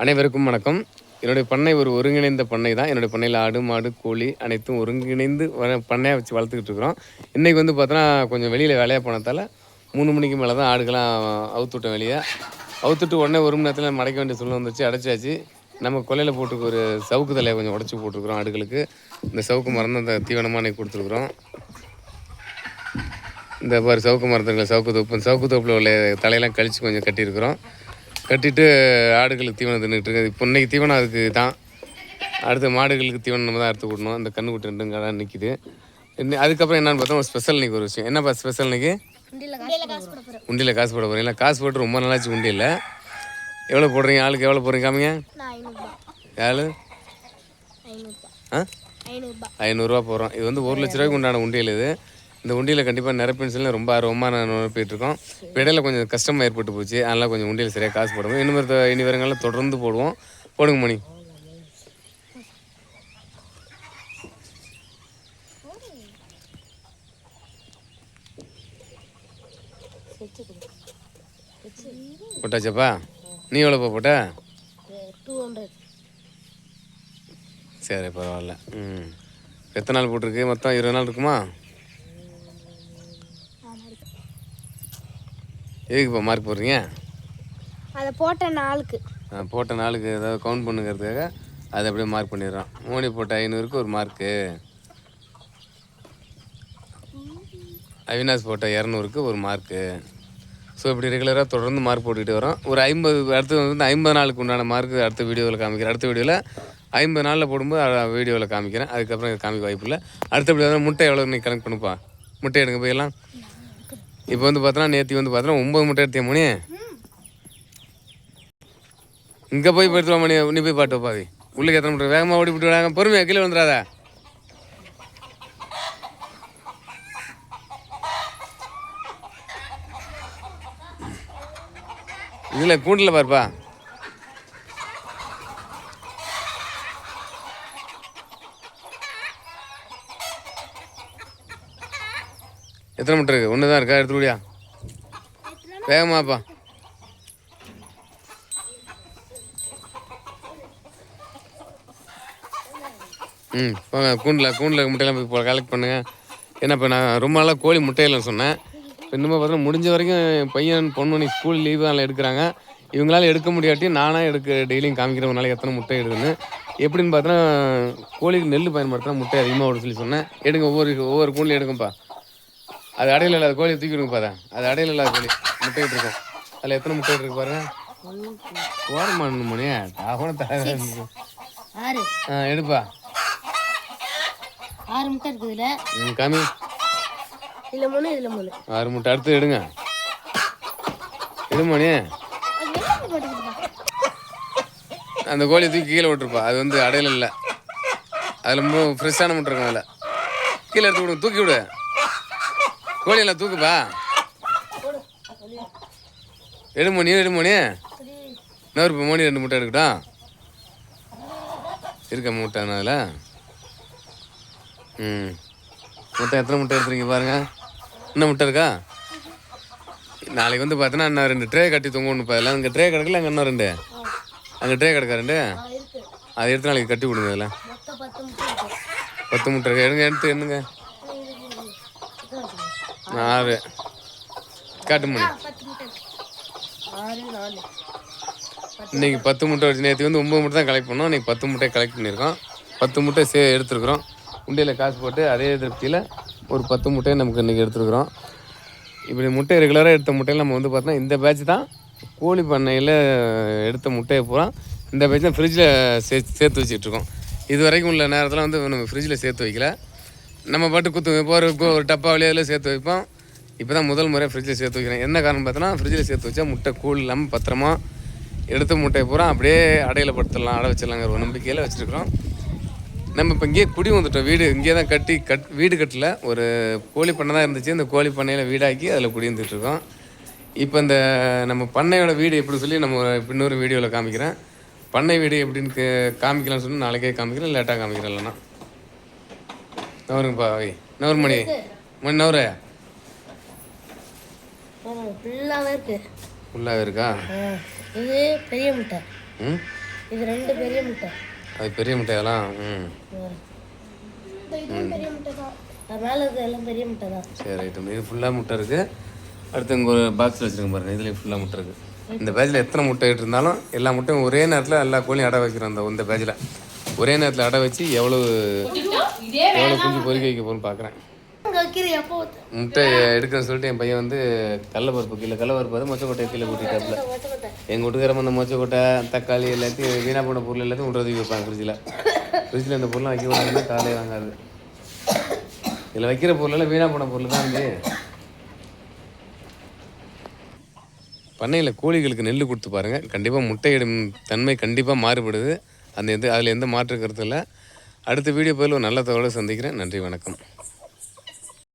அனைவருக்கும் வணக்கம். என்னுடைய பண்ணை ஒரு ஒருங்கிணைந்த பண்ணை தான். என்னுடைய பண்ணையில் ஆடு, மாடு, கோழி அனைத்தும் ஒருங்கிணைந்து பண்ணையாக வச்சு வளர்த்துக்கிட்டு இருக்கிறோம். இன்றைக்கி வந்து பார்த்தோன்னா கொஞ்சம் வெளியில் வேலையாக போனதால் 3 மணிக்கு மேலே தான் ஆடுகள்லாம் அவுத்துவிட்டோம் வெளியே. அவுத்துட்டு உடனே 1 மணி நேரத்தில் மடைக்க வேண்டிய சூழ்நிலை வந்துச்சு. அடைச்சாச்சு. நம்ம கொல்லையில் போட்டுருக்க ஒரு சவுக்கு தலையை கொஞ்சம் உடச்சி போட்டிருக்கிறோம் ஆடுகளுக்கு. இந்த சவுக்கு மரம் தான் அந்த தீவனமாக அன்றைக்கி கொடுத்துருக்குறோம். இந்த மாதிரி சவுக்கு மரத்துங்களை சவுக்கு தோப்பில் உள்ள தலையெல்லாம் கழித்து கொஞ்சம் கட்டியிருக்கிறோம். கட்டிட்டு ஆடுகளுக்கு தீவனம் தின்னுட்டு இருக்குது. இப்போ இன்றைக்கி தீவனம் அதுக்கு தான். அடுத்த மாடுகளுக்கு தீவனம் நம்ம தான் அறுத்து விடணும். அந்த கண்ணுக்குட்டி ரெண்டும் கடை நிற்கிது. அதுக்கப்புறம் என்னென்னு பார்த்தா ஒரு ஸ்பெஷல் இன்றைக்கி ஒரு விஷயம். என்னப்பா ஸ்பெஷல் இன்றைக்கி? உண்டியில் காசு போட போகிறீங்களா? காசு போட்டு ரொம்ப நாளாச்சு உண்டியில். எவ்வளோ போடுறீங்க? ஆளுக்கு எவ்வளோ போடுறீங்க காமிங்க. ஏழு ஐநூறுரூவா போடுறோம். இது வந்து 1 லட்ச ரூபாய்க்கு உண்டான உண்டியல் இது. இந்த உண்டியில் கண்டிப்பாக நிரப்பின்னு சொல்லி ரொம்ப ஆர்வமாக நான் நிரப்பிட்டுருக்கோம். இப்போ இடையில கொஞ்சம் கஷ்டமாக ஏற்பட்டு போச்சு. அதனால் கொஞ்சம் உண்டியில் சரியாக காசு போடுவோம். இனி வருங்கள்லாம் தொடர்ந்து போடுவோம். போடுங்க மணி. போட்டாச்சப்பா? நீ எவ்வளோப்பா போட்ட? 200. சரி, பரவாயில்ல. எத்தனை நாள் போட்டிருக்கு? மொத்தம் 20 நாள் இருக்குமா? எதுக்குப்பா மார்க் போடுறீங்க? அதை போட்ட நாளுக்கு ஏதாவது கவுண்ட் பண்ணுங்கிறதுக்காக அதை அப்படியே மார்க் பண்ணிடுறோம். மோனி போட்ட 500க்கு ஒரு மார்க்கு, அவினாஷ் போட்ட 200க்கு ஒரு மார்க்கு. ஸோ இப்படி ரெகுலராக தொடர்ந்து மார்க் போட்டுக்கிட்டு வரோம். ஒரு 50 அடுத்து வந்து 50 நாளுக்கு உண்டான மார்க்கு அடுத்த வீடியோவில் காமிக்கிறேன். அடுத்த வீடியோவில் 50 நாளில் போடும்போது வீடியோவில் காமிக்கிறேன். அதுக்கப்புறம் இது காமிக்க வாய்ப்பு இல்லை. அடுத்த வீடியோ முட்டை எவ்வளோ நீ கனெக்ட் பண்ணுப்பா. முட்டை எடுங்க போயெல்லாம். இப்போ வந்து பார்த்தோன்னா நேற்று வந்து பார்த்தோன்னா 9 முட்டை எடுத்தேன் மணி. இங்கே போய் எடுத்துவா மணி. நீ போய் பாட்டு பாவி. உள்ளுக்கு எத்தனை முட்டை? வேகமாக ஓடி விட்டு விடாங்க. பொறுமையாக கீழே வந்துடாத. இதில் கூண்டில் பாருப்பா. எத்தனை முட்டை இருக்குது? ஒன்று தான் இருக்கா? எடுத்து முடியா வேகமாப்பா. போங்க. கூண்டில் முட்டையெல்லாம் போய் கலெக்ட் பண்ணுங்கள். ஏன்னா இப்போ நான் ரொம்ப நாளாக கோழி முட்டையில்லைன்னு சொன்னேன். இப்போ இன்னுமே பார்த்தீங்கன்னா முடிஞ்ச வரைக்கும் என் பையன் பொண்ணு நீ ஸ்கூல் லீவு அதில் எடுக்கிறாங்க. இவங்களால எடுக்க முடியாட்டி நானாக டெய்லியும் காமிக்கிறேன் ஒரு நாளைக்கு எத்தனை முட்டை எடுக்குன்னு. எப்படின்னு பார்த்தோன்னா கோழிக்கு நெல் பயன்படுத்தினா முட்டை அதிகமாக விட சொல்லி சொன்னேன். எடுங்க. ஒவ்வொரு கூண்டில் எடுங்கப்பா. அது அடையில் இல்லாத கோழியை தூக்கி விடுங்கப்பா. தான் அது அடையில் இல்லாத கோழி முட்டையிட்டு இருக்கும். அதில் எத்தனை முட்டை இருக்கு பாருங்க. ஓரமான மணி எடுப்பா. 6 முட்டை இருக்குதுல. காமி. இதில் 3 6 முட்டை. அடுத்து எடுங்க. எடுமணி. அந்த கோழியை தூக்கி கீழே விட்டுருப்பா. அது வந்து அடையில் இல்லை. அதில் ஃப்ரெஷ்ஷான முட்டை இருக்கும். அதில் கீழே எடுத்து விடுங்க. தூக்கி விடு. கோழியெல்லாம் தூக்குப்பா. எடுமணி. இன்னொரு மணி 2 முட்டை எடுக்கட்டும். இருக்க முட்டை அதில். முட்டை எத்தனை முட்டை எடுத்துருங்க பாருங்கள். இன்னும் முட்டை இருக்கா? நாளைக்கு வந்து பார்த்தோன்னா இன்னும் 2 ட்ரே கட்டி தொங்கணுப்பா. இல்லை அங்கே ட்ரே கிடக்கல. அங்கே இன்னும் 2 அங்கே ட்ரே கிடக்கா 2. அதை எடுத்து நாளைக்கு கட்டி விடுங்க. அதில் 10 முட்டை இருக்கு. எடுத்து என்னங்க 6 காட்டு மணி. இன்றைக்கி 10 முட்டை வச்சு நேற்று வந்து 9 முட்டை தான் கலெக்ட் பண்ணோம். இன்றைக்கி 10 முட்டையை கலெக்ட் பண்ணியிருக்கோம். 10 முட்டை எடுத்துருக்குறோம். உண்டியில் காசு போட்டு அதே திருப்தியில் ஒரு 10 முட்டையை நமக்கு இன்றைக்கி எடுத்துருக்குறோம். இப்படி முட்டை ரெகுலராக எடுத்த முட்டையில் நம்ம வந்து பார்த்தோன்னா இந்த பேட்ச் தான் கோழி பண்ணையில் எடுத்த முட்டையை பூரா இந்த பேட்ச் தான் ஃப்ரிட்ஜில் சேர்த்து வச்சுட்ருக்கோம். இது வரைக்கும் உள்ள நேரத்தில் வந்து நம்ம ஃப்ரிட்ஜில் சேர்த்து வைக்கல. நம்ம பாட்டு ஒரு டப்பா வழியாக சேர்த்து வைப்போம். இப்போ தான் முதல் முறை ஃப்ரிட்ஜில் சேர்த்து வைக்கிறேன். என்ன காரணம் பார்த்தோன்னா ஃப்ரிட்ஜில் சேர்த்து வச்சா முட்டை கூழ் இல்லாமல் பத்திரமா எடுத்த முட்டையை பூரா அப்படியே அடையில் படுத்துடலாம், அடை வச்சிடலாங்கிற ஒரு நம்பிக்கையில் வச்சுருக்குறோம். நம்ம இப்போ இங்கேயே குடி வந்துட்டோம். வீடு இங்கே தான் வீடு கட்டல. ஒரு கோழி பண்ணை தான் இருந்துச்சு. இந்த கோழி பண்ணையில் வீடாக்கி அதில் குடி வந்துட்டுருக்கோம். இப்போ இந்த நம்ம பண்ணையோட வீடு எப்படி சொல்லி நம்ம இன்னொரு வீடியோவில் காமிக்கிறேன். பண்ணை வீடு எப்படின்னு காமிக்கலாம்னு சொல்லி நாளைக்கே காமிக்கிறேன். லேட்டாக காமிக்கிறேன். இல்லைண்ணா நவருங்கப்பா. நவரு மணி நவரு. ஃபுல்லாகவே இருக்கு. ஃபுல்லாகவே இருக்கா? இது பெரிய முட்டை. இது 2 பெரிய முட்டை. அது பெரிய முட்டை அதெல்லாம். இதுவும் பெரிய முட்டை தான். அது மேலே இருக்கிறது எல்லாம் பெரிய முட்டை தான். சரி ரைட்டு. இது ஃபுல்லாக முட்டை இருக்குது. அடுத்து இங்கே ஒரு பாக்ஸில் வச்சுருக்கேன் பாருங்கள். இதுலேயும் ஃபுல்லாக முட்டை இருக்குது. இந்த பேஜில் எத்தனை முட்டை இருந்தாலும் எல்லா முட்டையும் ஒரே நேரத்தில் எல்லா கோழியும் அடை வைக்கிறோம். இந்த பேஜில் ஒரே நேரத்தில் அடை வச்சு எவ்வளோ குஞ்சு பொறிக்க வைக்க போகணும்னு பார்க்குறேன். முட்டை எடுக்கிறேன்னு சொல்லிட்டு என் பையன் வந்து கடலப்பருப்பு அது மொச்சக்கொட்டை கீழே கூட்டிட்டாப்புல. எங்கள் வீட்டுக்காரම அந்த மொச்சக்கொட்டை தக்காளி எல்லாத்தையும் வீணாக போன பொருள் எல்லாத்தையும் விட்றதுக்கு வைப்பாங்க ஃப்ரிட்ஜில் இந்த பொருள்லாம் வைக்க விடாதுன்னா காலையே வாங்காது. இதில் வைக்கிற பொருளெல்லாம் வீணாக போன பொருள் தான் வந்து. பண்ணையில் கோழிகளுக்கு நெல் கொடுத்து பாருங்கள். கண்டிப்பாக முட்டையிடும் தன்மை கண்டிப்பாக மாறுபடுது. அதில் எந்த மாற்று கருத்து இல்லை. அடுத்த வீடியோ பதில் ஒரு நல்ல தகவலை சந்திக்கிறேன். நன்றி, வணக்கம்.